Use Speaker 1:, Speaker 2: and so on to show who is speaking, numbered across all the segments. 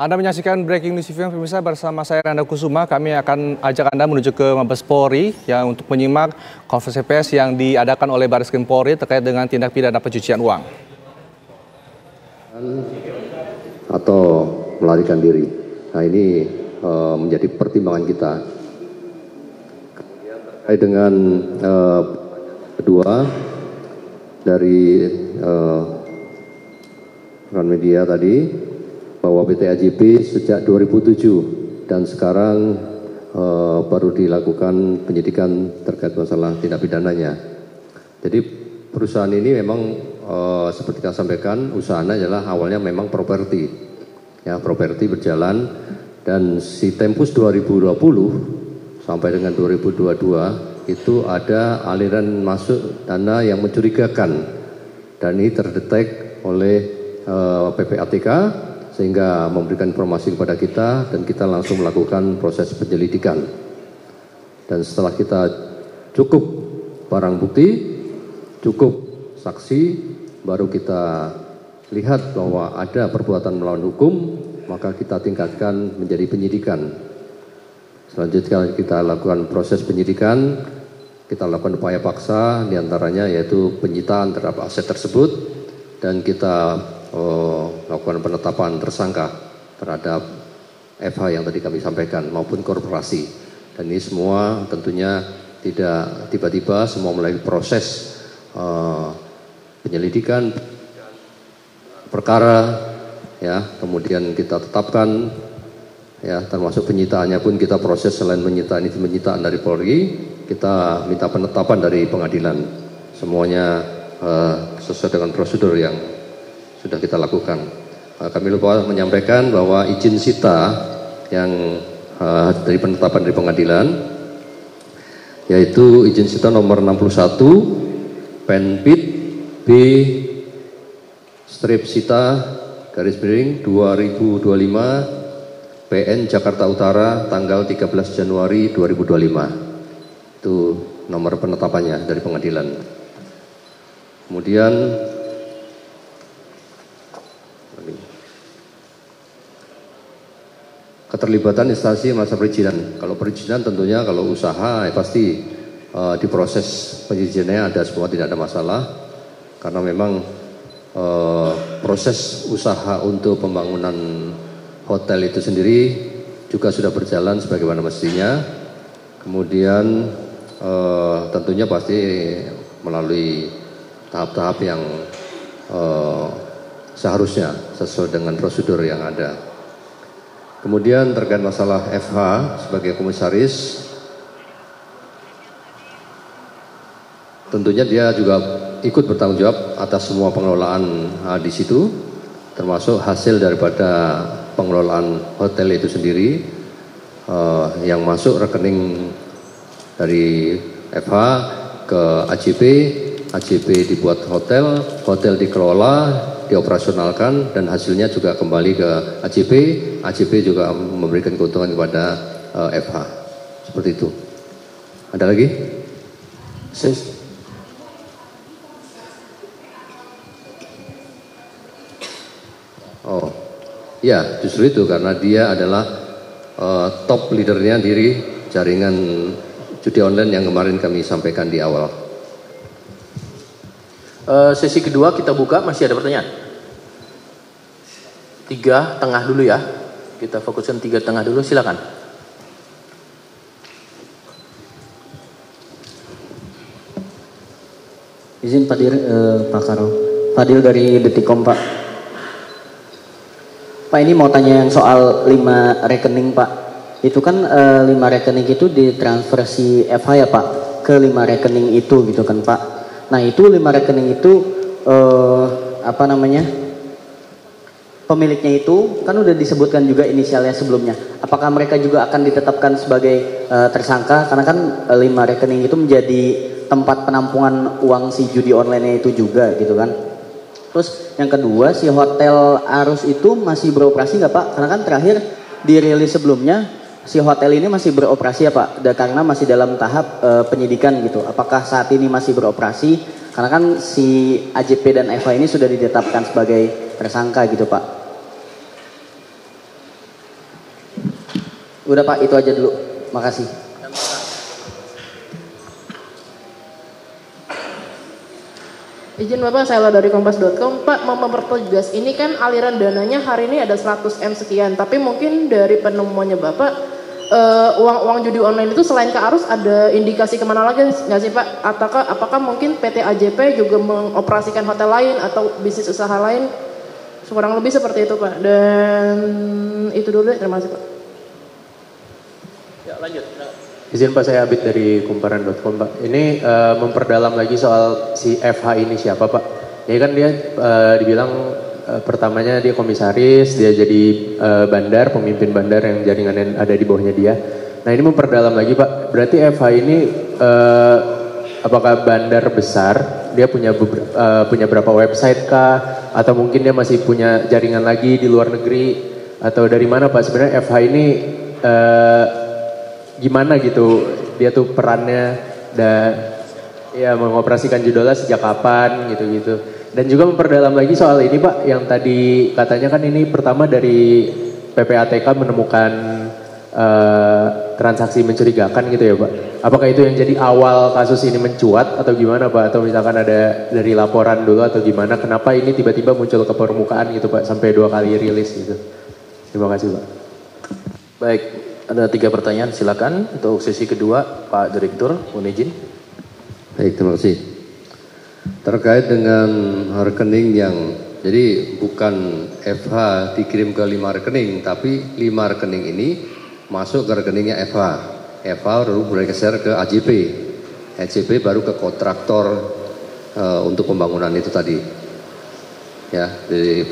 Speaker 1: Anda menyaksikan Breaking News TV pemirsa bersama saya Randa Kusuma. Kami akan ajak Anda menuju ke Mabes Polri yang untuk menyimak konferensi pers yang diadakan oleh Barreskrim Polri terkait dengan tindak pidana pencucian uang.
Speaker 2: Atau melarikan diri. Nah ini menjadi pertimbangan kita. Terkait dengan kedua dari rekan media tadi, bahwa PT AJP sejak 2007 dan sekarang baru dilakukan penyidikan terkait masalah tindak pidananya. Jadi perusahaan ini memang seperti kita sampaikan, usahanya adalah awalnya memang properti, ya properti berjalan, dan si Tempus 2020 sampai dengan 2022 itu ada aliran masuk dana yang mencurigakan, dan ini terdetek oleh PPATK sehingga memberikan informasi kepada kita dan kita langsung melakukan proses penyelidikan. Dan setelah kita cukup barang bukti, cukup saksi, baru kita lihat bahwa ada perbuatan melawan hukum, maka kita tingkatkan menjadi penyidikan. Selanjutnya kita lakukan proses penyidikan, kita lakukan upaya paksa, diantaranya yaitu penyitaan terhadap aset tersebut, dan kita melakukan penetapan tersangka terhadap FH yang tadi kami sampaikan maupun korporasi. Dan ini semua tentunya tidak tiba-tiba, semua melalui proses penyelidikan perkara, ya, kemudian kita tetapkan, ya, termasuk penyitaannya pun kita proses. Selain penyitaan itu penyitaan dari Polri, kita minta penetapan dari pengadilan. Semuanya sesuai dengan prosedur yang sudah kita lakukan. Kami lupa menyampaikan bahwa izin sita yang dari penetapan dari pengadilan, yaitu izin sita nomor 61 Penpit B strip sita garis miring 2025 PN Jakarta Utara tanggal 13 Januari 2025. Itu nomor penetapannya dari pengadilan. Kemudian keterlibatan instansi masa perizinan. Kalau perizinan tentunya kalau usaha ya pasti diproses perizinannya ada semua, tidak ada masalah. Karena memang proses usaha untuk pembangunan hotel itu sendiri juga sudah berjalan sebagaimana mestinya. Kemudian tentunya pasti melalui tahap-tahap yang seharusnya sesuai dengan prosedur yang ada. Kemudian terkait masalah FH sebagai komisaris, tentunya dia juga ikut bertanggung jawab atas semua pengelolaan di situ, termasuk hasil daripada pengelolaan hotel itu sendiri yang masuk rekening dari FH ke AJP, AJP dibuat hotel, hotel dikelola, dioperasionalkan, dan hasilnya juga kembali ke AJP, AJP juga memberikan keuntungan kepada FH. Seperti itu. Ada lagi? Oh, ya justru itu karena dia adalah top leadernya dari jaringan judi online yang kemarin kami sampaikan di awal.
Speaker 3: Sesi kedua kita buka, masih ada pertanyaan? 3 tengah dulu ya. Kita fokuskan 3 tengah dulu, silakan.
Speaker 4: Izin Pak Pak Karo. Fadil dari Detikom, Pak. Pak, ini mau tanya yang soal 5 rekening, Pak. Itu kan 5 rekening itu ditransfer si FH ya, Pak, ke 5 rekening itu gitu kan, Pak. Nah, itu 5 rekening itu apa namanya? Pemiliknya itu kan udah disebutkan juga inisialnya sebelumnya. Apakah mereka juga akan ditetapkan sebagai tersangka? Karena kan 5 rekening itu menjadi tempat penampungan uang si judi online itu juga gitu kan. Terus yang kedua, si hotel Arus itu masih beroperasi nggak, Pak? Karena kan terakhir dirilis sebelumnya si hotel ini masih beroperasi ya, Pak? Karena masih dalam tahap penyidikan gitu. Apakah saat ini masih beroperasi? Karena kan si AJP dan FH ini sudah ditetapkan sebagai tersangka gitu, Pak. Udah Pak, itu aja dulu. Makasih.
Speaker 5: Izin Bapak, saya dari kompas.com. Pak, mau mempertegas, ini kan aliran dananya hari ini ada 100M sekian, tapi mungkin dari penemuannya Bapak, uang judi online itu selain ke arus ada indikasi kemana lagi nggak sih Pak? Apakah mungkin PT AJP juga mengoperasikan hotel lain atau bisnis usaha lain? Kurang lebih seperti itu Pak. Dan itu dulu deh, terima kasih Pak.
Speaker 3: Ya lanjut. Izin Pak, saya Abid dari kumparan.com Pak. Ini memperdalam lagi soal si FH ini siapa Pak? Ini kan dia dibilang pertamanya dia komisaris, dia jadi bandar, pemimpin bandar yang jaringan yang ada di bawahnya dia. Nah ini memperdalam lagi Pak, berarti FH ini apakah bandar besar, dia punya berapa website kah? Atau mungkin dia masih punya jaringan lagi di luar negeri? Atau dari mana Pak sebenarnya FH ini gimana gitu, dia tuh perannya dan ya mengoperasikan judulnya sejak kapan gitu-gitu. Dan juga memperdalam lagi soal ini Pak, yang tadi katanya kan ini pertama dari PPATK menemukan transaksi mencurigakan gitu ya Pak. Apakah itu yang jadi awal kasus ini mencuat atau gimana Pak? Atau misalkan ada dari laporan dulu atau gimana? Kenapa ini tiba-tiba muncul ke permukaan gitu Pak, sampai 2 kali rilis gitu. Terima kasih Pak. Baik, ada 3 pertanyaan, silakan untuk sesi kedua Pak Direktur, mohon izin.
Speaker 2: Baik, terima kasih. Terkait dengan rekening yang, jadi bukan FH dikirim ke 5 rekening, tapi 5 rekening ini masuk ke rekeningnya FH. FH baru bergeser ke AJP. AJP baru ke kontraktor untuk pembangunan itu tadi. Ya, jadi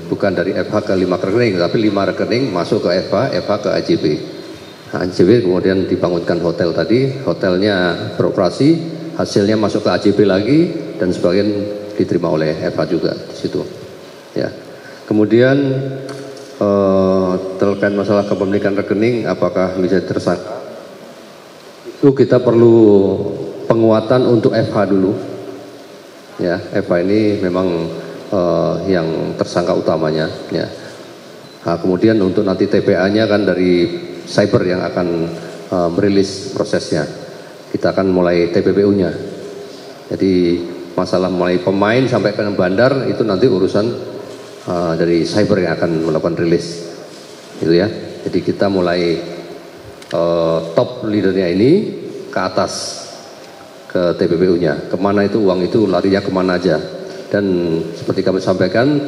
Speaker 2: bukan dari FH ke 5 rekening, tapi 5 rekening masuk ke FH, FH ke AJP. Nah, AJP kemudian dibangunkan hotel tadi, hotelnya beroperasi, hasilnya masuk ke AJP lagi dan sebagian diterima oleh FH juga di situ. Ya. Kemudian terkait masalah kepemilikan rekening, apakah bisa tersangka? Itu kita perlu penguatan untuk FH dulu. Ya, FH ini memang yang tersangka utamanya. Ya. Nah, kemudian untuk nanti TPA-nya kan dari cyber yang akan merilis prosesnya. Kita akan mulai TPPU-nya. Jadi masalah mulai pemain sampai ke bandar itu nanti urusan dari cyber yang akan melakukan rilis. Gitu ya. Jadi kita mulai top leadernya ini ke atas ke TPPU-nya. Kemana itu uang itu larinya kemana aja. Dan seperti kami sampaikan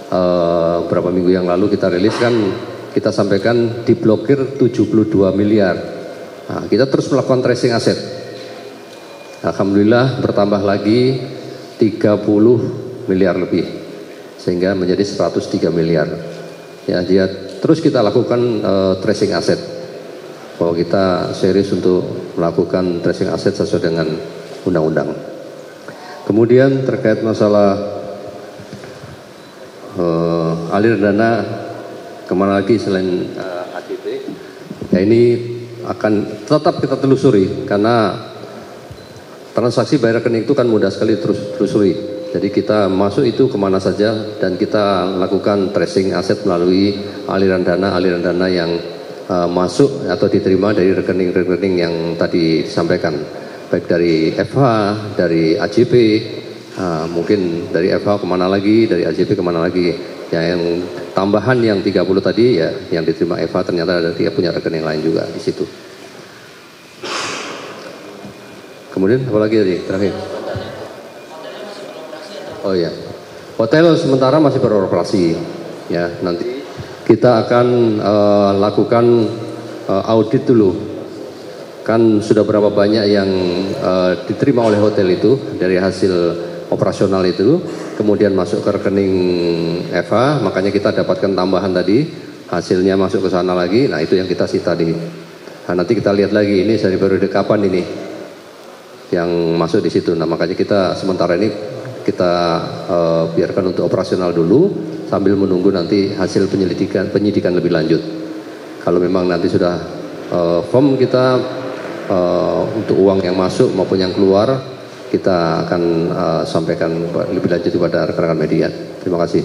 Speaker 2: beberapa minggu yang lalu kita rilis kan, kita sampaikan diblokir 72 miliar. Nah, kita terus melakukan tracing aset. Alhamdulillah bertambah lagi 30 miliar lebih, sehingga menjadi 103 miliar. Ya, dia terus kita lakukan tracing aset, bahwa kita serius untuk melakukan tracing aset sesuai dengan undang-undang. Kemudian terkait masalah alir dana kemana lagi selain AJP, ya ini akan tetap kita telusuri, karena transaksi bayar rekening itu kan mudah sekali terus telusuri. Jadi kita masuk itu kemana saja dan kita lakukan tracing aset melalui aliran dana yang masuk atau diterima dari rekening-rekening yang tadi disampaikan, baik dari FH, dari AJP, mungkin dari FH kemana lagi, dari AJP kemana lagi. Ya, yang tambahan yang 30 tadi ya yang diterima FH ternyata dia punya rekening lain juga di situ. Kemudian apa lagi tadi terakhir? Oh ya, hotel sementara masih beroperasi. Ya, nanti kita akan lakukan audit dulu. Kan sudah berapa banyak yang diterima oleh hotel itu dari hasil operasional itu, kemudian masuk ke rekening FH, makanya kita dapatkan tambahan tadi, hasilnya masuk ke sana lagi. Nah, itu yang kita sita di. Nah, nanti kita lihat lagi ini dari periode kapan ini yang masuk di situ. Nah, makanya kita sementara ini kita biarkan untuk operasional dulu sambil menunggu nanti hasil penyidikan lebih lanjut. Kalau memang nanti sudah firm kita untuk uang yang masuk maupun yang keluar, kita akan sampaikan lebih lanjut kepada rekan-rekan media. Terima kasih.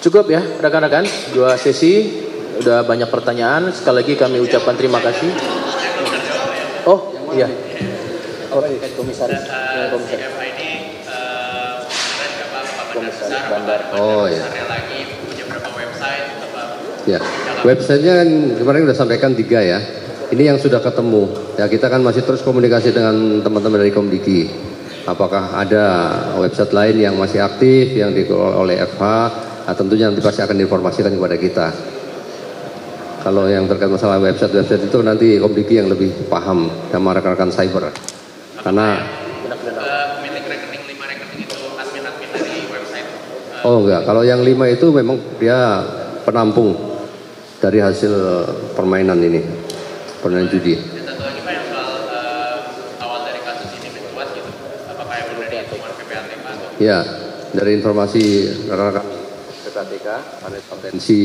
Speaker 3: Cukup ya rekan-rekan, 2 sesi, udah banyak pertanyaan. Sekali lagi kami ucapkan terima kasih. Oh iya. Oh, komisaris.
Speaker 2: Oh ya. Ya, websitenya kan kemarin sudah sampaikan 3 ya. Ini yang sudah ketemu. Ya kita kan masih terus komunikasi dengan teman-teman dari Komdiki. Apakah ada website lain yang masih aktif yang dikelola oleh FH? Nah, tentunya nanti pasti akan diinformasikan kepada kita. Kalau yang terkait masalah website itu nanti Komdiki yang lebih paham sama rekan-rekan cyber. Karena
Speaker 6: pemilik rekening 5 rekening itu admin-admin dari website.
Speaker 2: Oh enggak, kalau yang 5 itu memang dia penampung dari hasil permainan ini, permainan judi.
Speaker 6: Satu lagi Pak yang soal awal dari kasus ini mencuat gitu, apakah yang dari temuan PPATK atau?
Speaker 2: Ya, dari informasi rekan-rekan PPATK, panel kompetensi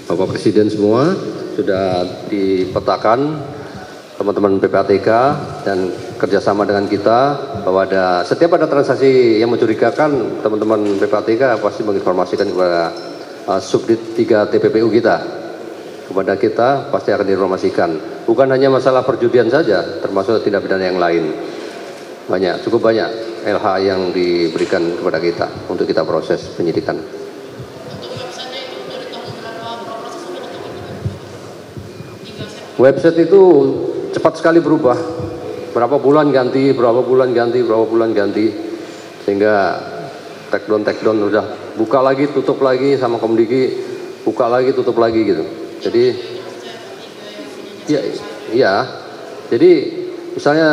Speaker 2: Bapak Presiden semua sudah dipetakan teman-teman PPATK dan kerjasama dengan kita bahwa setiap ada transaksi yang mencurigakan, teman-teman PPATK pasti menginformasikan kepada Subdit 3 TPPU kita. Kepada kita pasti akan diinformasikan. Bukan hanya masalah perjudian saja, termasuk tindak pidana yang lain. Banyak, cukup banyak LH yang diberikan kepada kita untuk kita proses penyidikan. Website itu cepat sekali berubah. Berapa bulan ganti, berapa bulan ganti, berapa bulan ganti. Sehingga take down udah buka lagi, tutup lagi, sama Komdiki buka lagi, tutup lagi gitu. Jadi iya. Jadi misalnya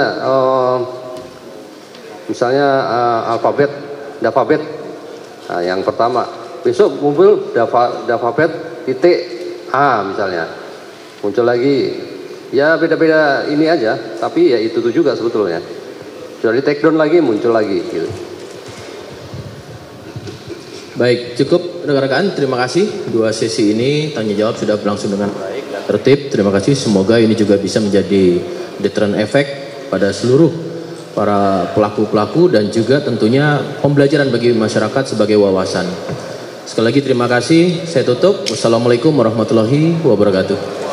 Speaker 2: alfabet, Dafabet. Nah, yang pertama, besok muncul Dafabet titik A misalnya. Muncul lagi. Ya beda-beda ini aja, tapi ya itu juga sebetulnya. Sudah di take down lagi, muncul lagi gitu.
Speaker 3: Baik, cukup rekan-rekan, terima kasih. 2 sesi ini tanya jawab sudah berlangsung dengan baik dan tertib. Terima kasih, semoga ini juga bisa menjadi deterrent effect pada seluruh para pelaku-pelaku dan juga tentunya pembelajaran bagi masyarakat sebagai wawasan. Sekali lagi terima kasih, saya tutup. Wassalamualaikum warahmatullahi wabarakatuh.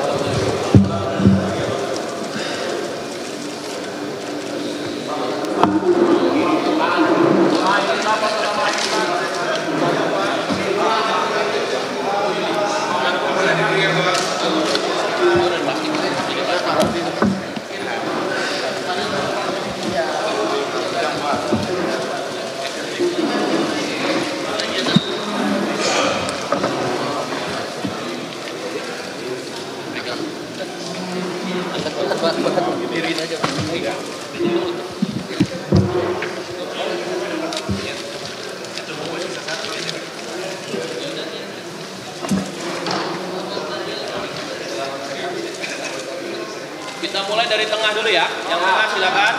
Speaker 6: Kita mulai dari tengah dulu ya. Yang tengah silakan.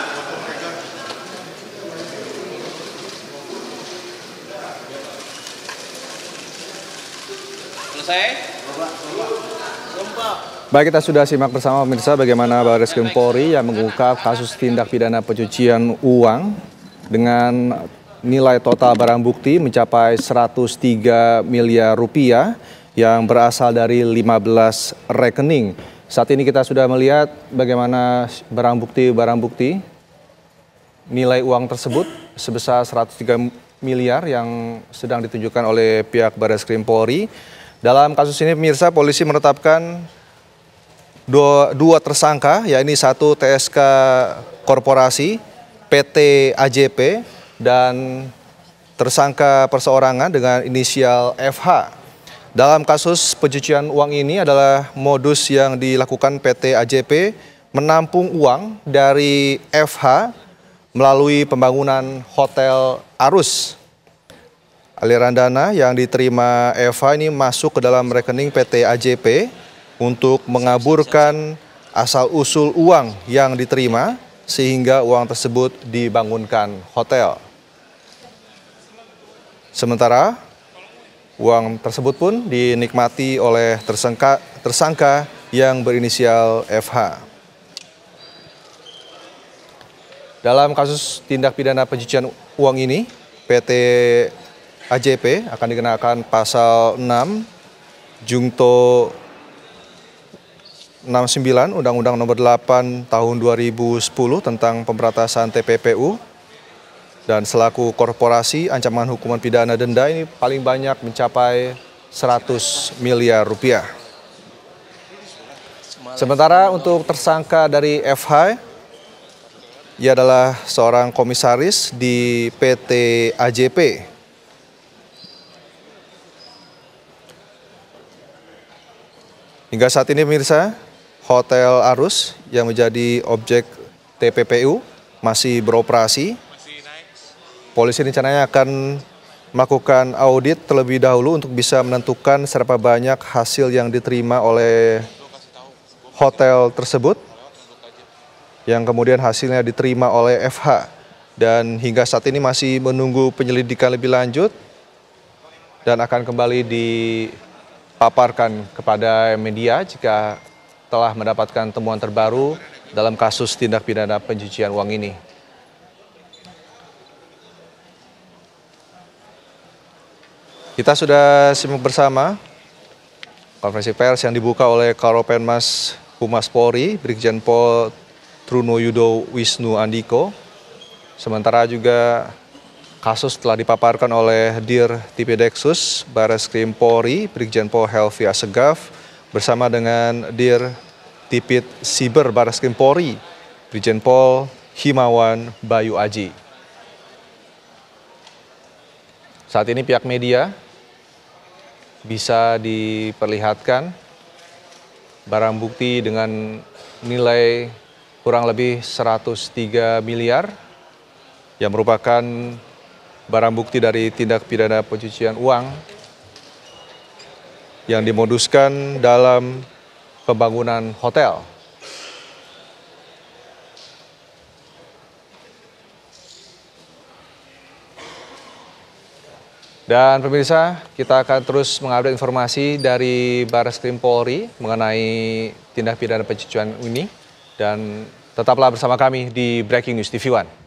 Speaker 6: Selesai?
Speaker 1: Baik, kita sudah simak bersama pemirsa bagaimana Barreskrim Polri yang mengungkap kasus tindak pidana pencucian uang dengan nilai total barang bukti mencapai 103 miliar rupiah yang berasal dari 15 rekening. Saat ini kita sudah melihat bagaimana barang bukti nilai uang tersebut sebesar 103 miliar yang sedang ditunjukkan oleh pihak Barreskrim Polri. Dalam kasus ini pemirsa, polisi menetapkan dua tersangka, yakni satu TSK Korporasi, PT AJP, dan tersangka perseorangan dengan inisial FH. Dalam kasus pencucian uang ini adalah modus yang dilakukan PT AJP menampung uang dari FH melalui pembangunan Hotel Arus. Aliran dana yang diterima FH ini masuk ke dalam rekening PT AJP untuk mengaburkan asal-usul uang yang diterima sehingga uang tersebut dibangunkan hotel. Sementara uang tersebut pun dinikmati oleh tersangka yang berinisial FH. Dalam kasus tindak pidana pencucian uang ini, PT AJP akan dikenakan pasal 6 Jungto 69 Undang-Undang Nomor 8 Tahun 2010 tentang pemberantasan TPPU, dan selaku korporasi ancaman hukuman pidana denda ini paling banyak mencapai 100 miliar rupiah. Sementara untuk tersangka dari FH, ia adalah seorang komisaris di PT AJP. Hingga saat ini pemirsa, Hotel Arus yang menjadi objek TPPU masih beroperasi. Polisi rencananya akan melakukan audit terlebih dahulu untuk bisa menentukan seberapa banyak hasil yang diterima oleh hotel tersebut, yang kemudian hasilnya diterima oleh FH. Dan hingga saat ini masih menunggu penyelidikan lebih lanjut dan akan kembali dipaparkan kepada media jika telah mendapatkan temuan terbaru dalam kasus tindak pidana pencucian uang ini. Kita sudah simak bersama konferensi pers yang dibuka oleh Karopenmas Humas Polri, Brigjen Pol Truno Yudo Wisnu Andiko. Sementara juga kasus telah dipaparkan oleh Dir Tipideksus Bareskrim Polri, Brigjen Pol Helvi Assegaf, bersama dengan Dir Tipid Siber Bareskrim Polri, Brigjen Pol Himawan Bayu Aji. Saat ini pihak media bisa diperlihatkan barang bukti dengan nilai kurang lebih 103 miliar yang merupakan barang bukti dari tindak pidana pencucian uang yang dimoduskan dalam pembangunan hotel. Dan pemirsa, kita akan terus mengupdate informasi dari Bareskrim Polri mengenai tindak pidana pencucian ini, dan tetaplah bersama kami di Breaking News TV One.